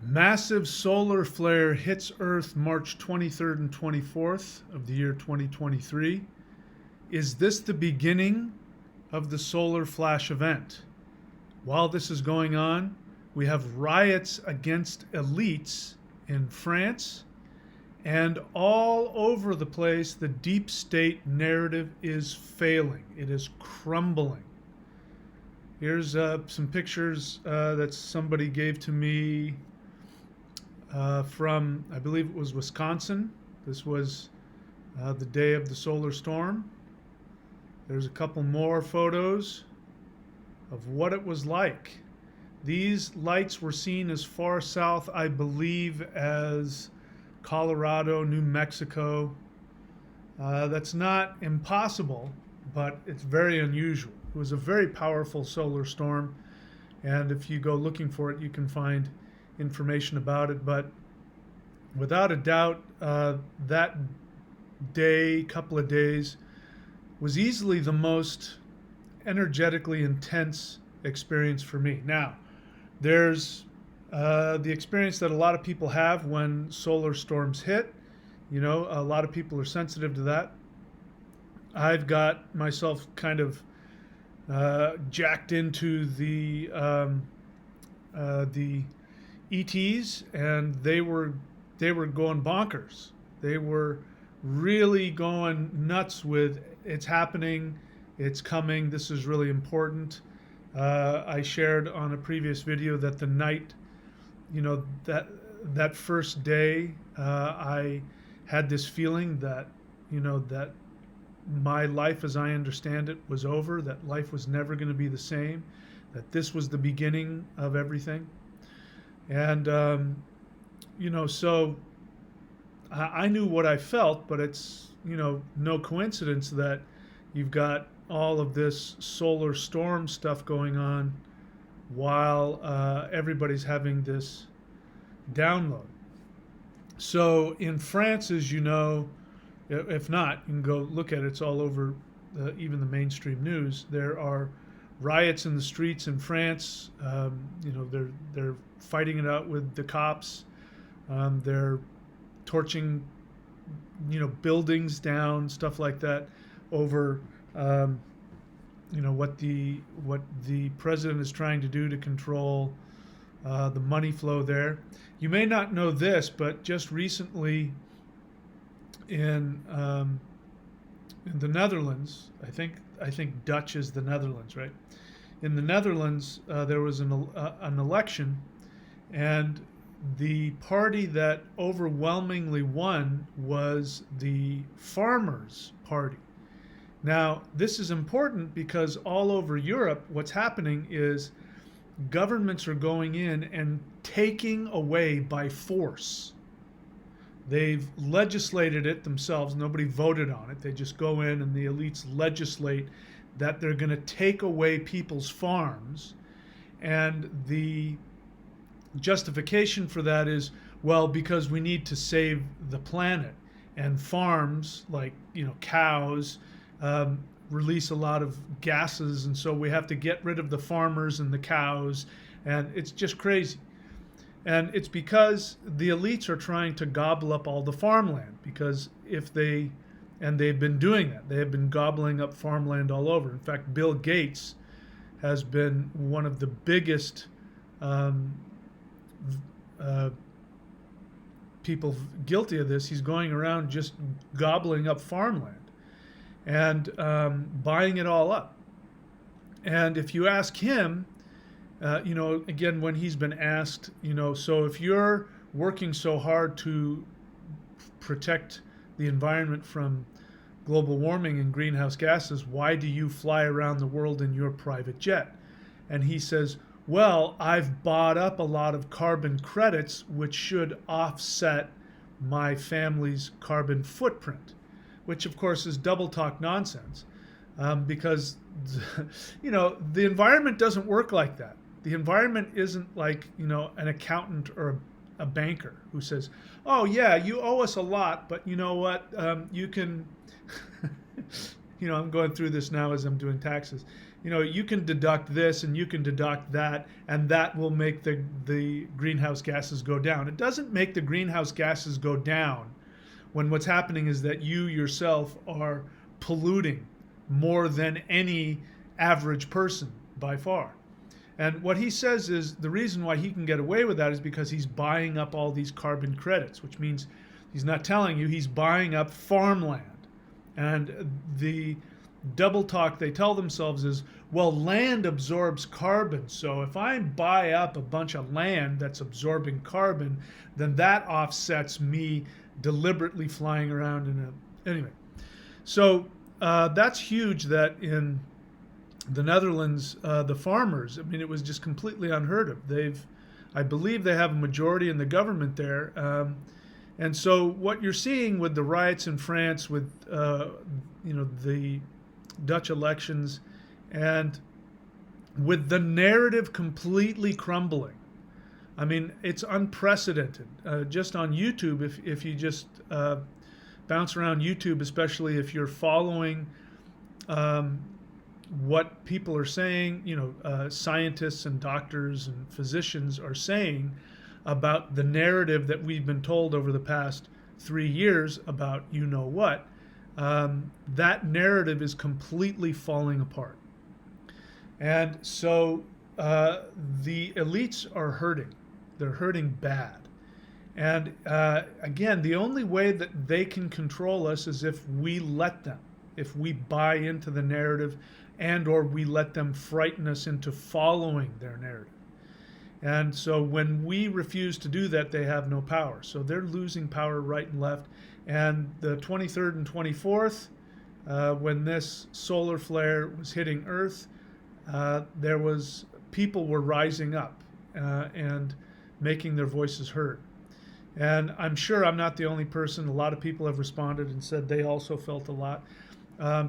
Massive solar flare hits Earth March 23rd and 24th of the year 2023. Is this the beginning of the solar flash event? While this is going on, we have riots against elites in France, and all over the place, the deep state narrative is failing. It is crumbling. Here's some pictures that somebody gave to me from, I believe it was Wisconsin. This was the day of the solar storm. There's a couple more photos of what it was like. These lights were seen as far south, I believe, as Colorado, New Mexico. That's not impossible, but it's very unusual. It was a very powerful solar storm, and if you go looking for it, you can find information about it. But without a doubt, that day, couple of days, was easily the most energetically intense experience for me. Now, there's the experience that a lot of people have when solar storms hit. You know, a lot of people are sensitive to that. I've got myself kind of jacked into the ETs, and they were going bonkers. They were really going nuts with it's happening, it's coming, this is really important. I shared on a previous video that the night, you know, that first day, I had this feeling that, you know, that my life as I understand it was over, that life was never going to be the same, that this was the beginning of everything. And, you know, so I knew what I felt, but it's, you know, no coincidence that you've got all of this solar storm stuff going on while everybody's having this download. So in France, as you know, if not, you can go look at it. It's all over even the mainstream news. There are riots in the streets in France. You know, they're fighting it out with the cops. They're torching, you know, buildings down, stuff like that, over you know, what the president is trying to do to control the money flow there. You may not know this, but just recently in the Netherlands, I think Dutch is the Netherlands, right? In the Netherlands, there was an election, and the party that overwhelmingly won was the Farmers' Party. Now, this is important because all over Europe, what's happening is governments are going in and taking away by force. They've legislated it themselves. Nobody voted on it. They just go in and the elites legislate that they're going to take away people's farms. And the justification for that is, well, because we need to save the planet. And farms, like, you know, cows, release a lot of gases, and so we have to get rid of the farmers and the cows, and it's just crazy. And it's because the elites are trying to gobble up all the farmland, because and they've been doing that. They have been gobbling up farmland all over. In fact, Bill Gates has been one of the biggest people guilty of this. He's going around just gobbling up farmland and buying it all up. And if you ask him, you know, again, when he's been asked, you know, so if you're working so hard to protect the environment from global warming and greenhouse gases, why do you fly around the world in your private jet? And he says, well, I've bought up a lot of carbon credits, which should offset my family's carbon footprint, which of course is double talk nonsense, because, you know, the environment doesn't work like that. The environment isn't like, you know, an accountant or a banker who says, oh yeah, you owe us a lot, but you know what, you can, you know, I'm going through this now as I'm doing taxes. you can deduct this and you can deduct that, and that will make the greenhouse gases go down. It doesn't make the greenhouse gases go down when what's happening is that you yourself are polluting more than any average person by far. And what he says is the reason why he can get away with that is because he's buying up all these carbon credits, which means he's not telling you, he's buying up farmland. And the double talk they tell themselves is, well, land absorbs carbon. So if I buy up a bunch of land that's absorbing carbon, then that offsets me deliberately flying around in a... Anyway, so that's huge that in the Netherlands, the farmers, I mean, it was just completely unheard of. I believe they have a majority in the government there. And so what you're seeing with the riots in France, with, the Dutch elections, and with the narrative completely crumbling. I mean, it's unprecedented. Just on YouTube, if you just bounce around YouTube, especially if you're following what people are saying, scientists and doctors and physicians are saying about the narrative that we've been told over the past 3 years about what, that narrative is completely falling apart. And so the elites are hurting. They're hurting bad. And again, the only way that they can control us is if we let them, if we buy into the narrative, and or we let them frighten us into following their narrative. And so when we refuse to do that, they have no power. So they're losing power right and left. And the 23rd and 24th, when this solar flare was hitting Earth, people were rising up and making their voices heard. And I'm sure I'm not the only person. A lot of people have responded and said they also felt a lot.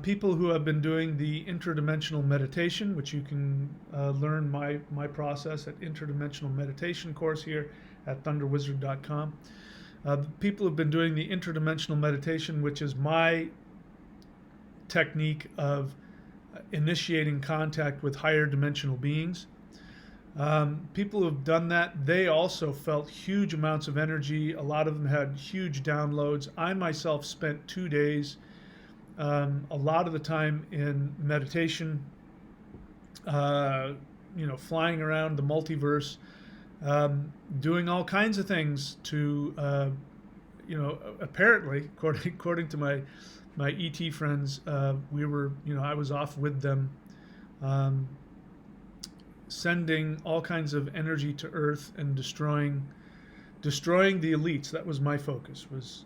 People who have been doing the interdimensional meditation, which you can learn my process at Interdimensional Meditation course here at thunderwizard.com. People who have been doing the interdimensional meditation, which is my technique of initiating contact with higher dimensional beings. People who have done that, they also felt huge amounts of energy. A lot of them had huge downloads. I myself spent 2 days, a lot of the time in meditation, flying around the multiverse, doing all kinds of things to, apparently, according to my ET friends, I was off with them, sending all kinds of energy to Earth and destroying the elites. That was my focus, was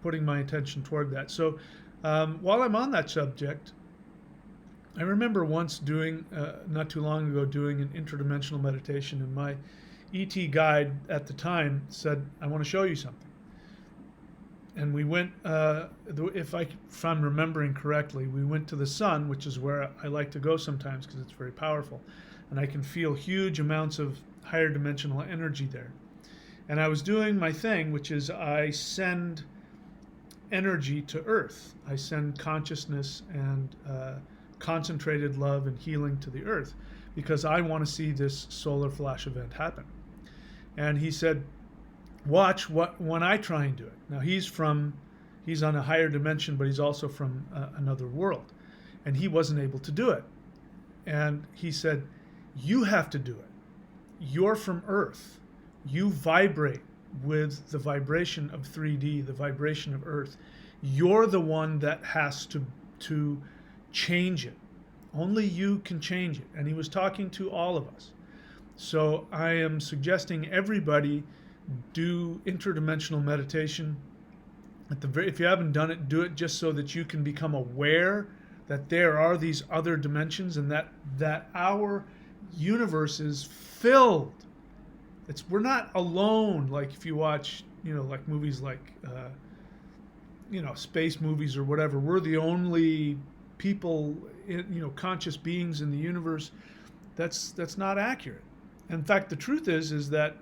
putting my attention toward that. So while I'm on that subject, I remember once not too long ago, doing an interdimensional meditation, and my ET guide at the time said, I want to show you something. And we went, if I'm remembering correctly, we went to the sun, which is where I like to go sometimes because it's very powerful. And I can feel huge amounts of higher dimensional energy there. And I was doing my thing, which is I send energy to Earth. I send consciousness and concentrated love and healing to the Earth because I want to see this solar flash event happen. And he said, watch when I try and do it. Now he's on a higher dimension, but he's also from another world. And he wasn't able to do it. And he said, you have to do it. You're from Earth. You vibrate with the vibration of 3D, the vibration of Earth. You're the one that has to change it. Only you can change it. And he was talking to all of us. So I am suggesting everybody do interdimensional meditation. If you haven't done it, do it just so that you can become aware that there are these other dimensions and that our universe is filled. We're not alone. Like if you watch, like movies like, space movies or whatever, we're the only people, conscious beings in the universe. That's not accurate. In fact, the truth is that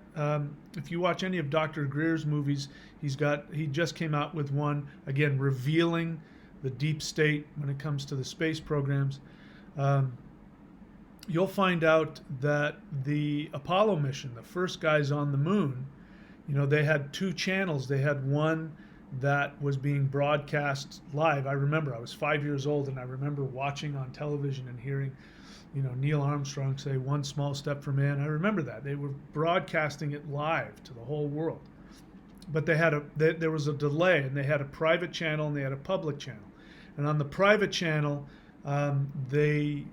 if you watch any of Dr. Greer's movies, he just came out with one, again, revealing the deep state when it comes to the space programs. you'll find out that the Apollo mission, the first guys on the moon, they had two channels. They had one that was being broadcast live. I remember I was 5 years old, and I remember watching on television and hearing, Neil Armstrong say, "One small step for man." I remember that. They were broadcasting it live to the whole world. But there was a delay, and they had a private channel and they had a public channel. And on the private channel, they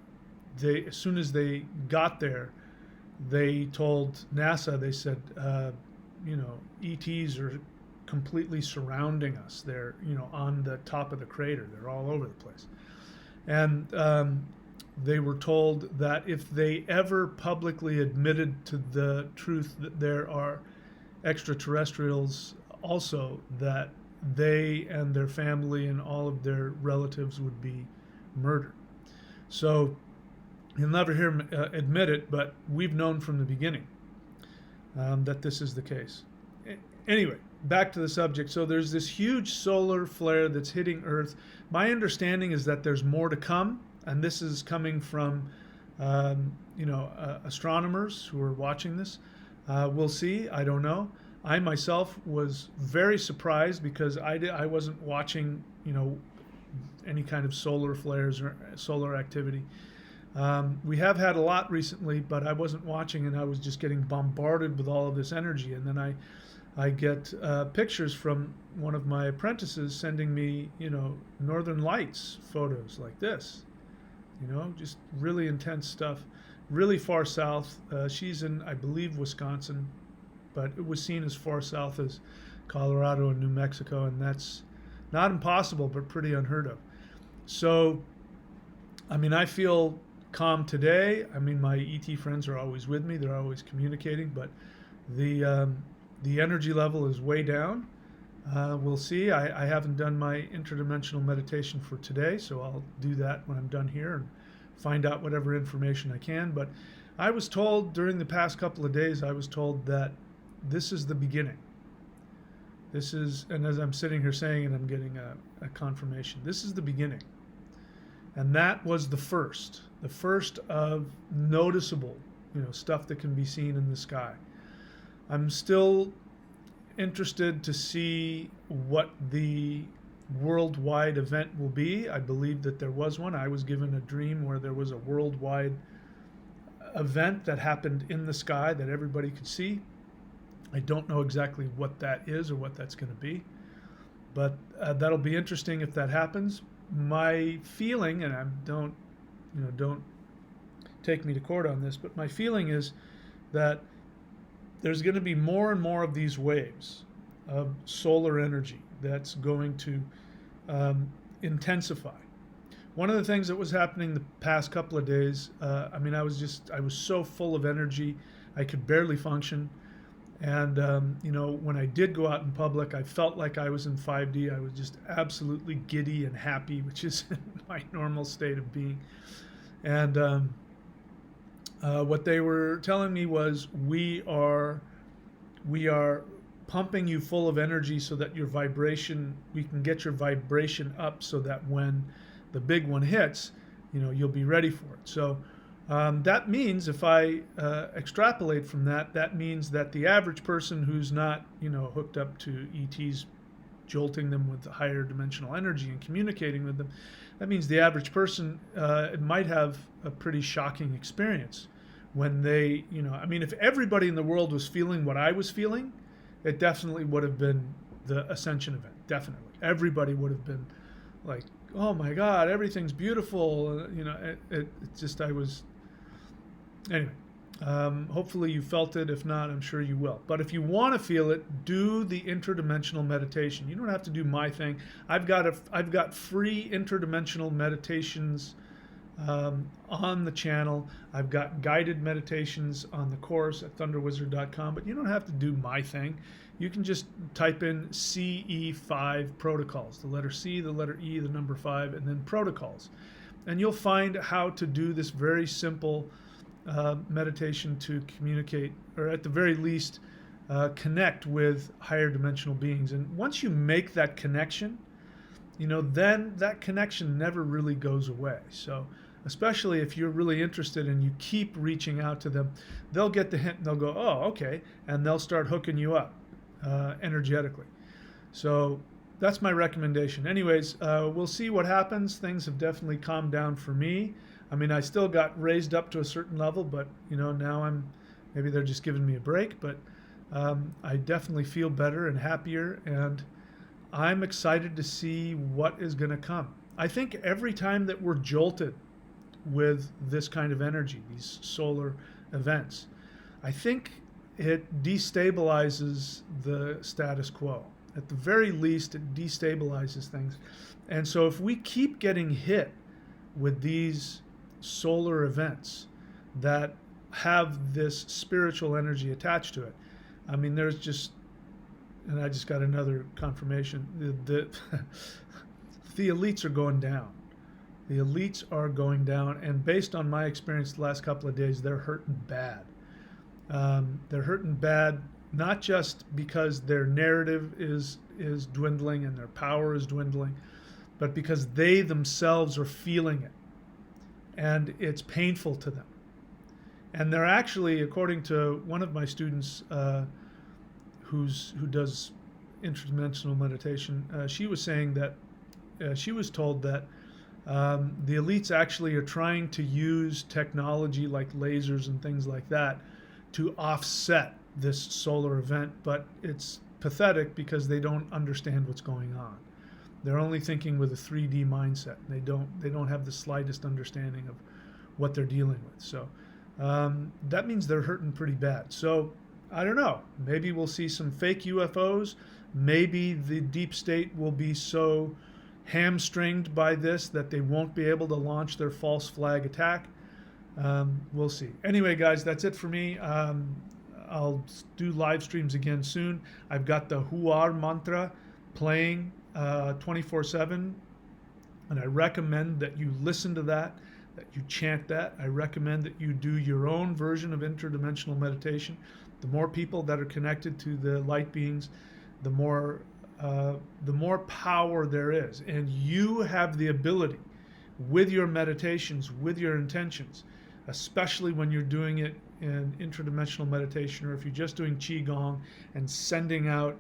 as soon as they got there, they told NASA, they said, ETs are completely surrounding us. They're, on the top of the crater. They're all over the place. And they were told that if they ever publicly admitted to the truth that there are extraterrestrials also, that they and their family and all of their relatives would be murdered. So you'll never hear them admit it, but we've known from the beginning that this is the case. Anyway, back to the subject. So there's this huge solar flare that's hitting Earth. My understanding is that there's more to come, and this is coming from astronomers who are watching this. We'll see. I don't know. I myself was very surprised because I wasn't watching any kind of solar flares or solar activity. We have had a lot recently, but I wasn't watching, and I was just getting bombarded with all of this energy. And then I get pictures from one of my apprentices sending me, Northern Lights photos like this, just really intense stuff, really far south. She's in, I believe, Wisconsin, but it was seen as far south as Colorado and New Mexico, and that's not impossible, but pretty unheard of. So, I feel calm today. My ET friends are always with me. They're always communicating, but the energy level is way down. We'll see. I haven't done my interdimensional meditation for today, so I'll do that when I'm done here and find out whatever information I can. But I was told during the past couple of days, I was told that this is the beginning. And as I'm sitting here saying it, I'm getting a confirmation. This is the beginning. And that was the first of noticeable, stuff that can be seen in the sky. I'm still interested to see what the worldwide event will be. I believe that there was one. I was given a dream where there was a worldwide event that happened in the sky that everybody could see. I don't know exactly what that is or what that's going to be, but that'll be interesting if that happens. My feeling, and don't take me to court on this, but my feeling is that there's going to be more and more of these waves of solar energy that's going to intensify. One of the things that was happening the past couple of days, I was so full of energy, I could barely function. And, when I did go out in public, I felt like I was in 5D. I was just absolutely giddy and happy, which is my normal state of being. And what they were telling me was, we are pumping you full of energy so that we can get your vibration up so that when the big one hits, you'll be ready for it. So that means, if I extrapolate from that, that means that the average person who's not, hooked up to ETs, jolting them with higher dimensional energy and communicating with them, that means the average person might have a pretty shocking experience when they, if everybody in the world was feeling what I was feeling, it definitely would have been the ascension event. Definitely. Everybody would have been like, oh my God, everything's beautiful. Anyway, hopefully you felt it. If not, I'm sure you will. But if you want to feel it, do the interdimensional meditation. You don't have to do my thing. I've got free interdimensional meditations on the channel. I've got guided meditations on the course at thunderwizard.com, but you don't have to do my thing. You can just type in CE5 protocols, the letter C, the letter E, the number 5, and then protocols. And you'll find how to do this very simple meditation to communicate, or at the very least, connect with higher dimensional beings. And once you make that connection, then that connection never really goes away. So especially if you're really interested and you keep reaching out to them, they'll get the hint and they'll go, oh, okay, and they'll start hooking you up energetically. So that's my recommendation. Anyways, we'll see what happens. Things have definitely calmed down for me. I mean, I still got raised up to a certain level, but now maybe they're just giving me a break, but I definitely feel better and happier, and I'm excited to see what is going to come. I think every time that we're jolted with this kind of energy, these solar events, I think it destabilizes the status quo. At the very least, it destabilizes things. And so if we keep getting hit with these solar events that have this spiritual energy attached to it, I mean, there's just, and I just got another confirmation, the elites are going down. The elites are going down, and based on my experience the last couple of days, they're hurting bad. They're hurting bad, not just because their narrative is dwindling and their power is dwindling, but because they themselves are feeling it, and it's painful to them. And they're actually, according to one of my students who does interdimensional meditation, she was saying that she was told that the elites actually are trying to use technology like lasers and things like that to offset this solar event, but it's pathetic because they don't understand what's going on. They're only thinking with a 3D mindset. They don't have the slightest understanding of what they're dealing with. So that means they're hurting pretty bad. So I don't know. Maybe we'll see some fake UFOs. Maybe the deep state will be so hamstringed by this that they won't be able to launch their false flag attack. We'll see. Anyway, guys, that's it for me. I'll do live streams again soon. I've got the Huar mantra playing 24/7, and I recommend that you listen to that you chant that. I recommend that you do your own version of interdimensional meditation. The more people that are connected to the light beings, the more power there is. And you have the ability with your meditations, with your intentions, especially when you're doing it in interdimensional meditation, or if you're just doing Qigong and sending out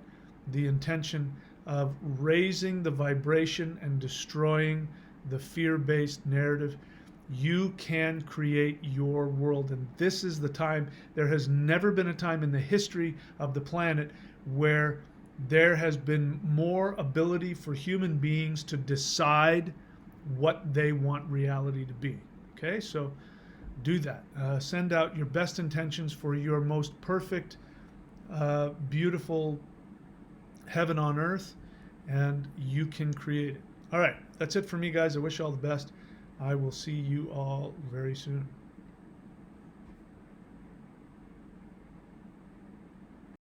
the intention of raising the vibration and destroying the fear-based narrative, you can create your world. And this is the time. There has never been a time in the history of the planet where there has been more ability for human beings to decide what they want reality to be. Okay, so do that. Send out your best intentions for your most perfect, beautiful heaven on earth, and you can create it. All right, that's it for me, guys. I wish you all the best. I will see you all very soon.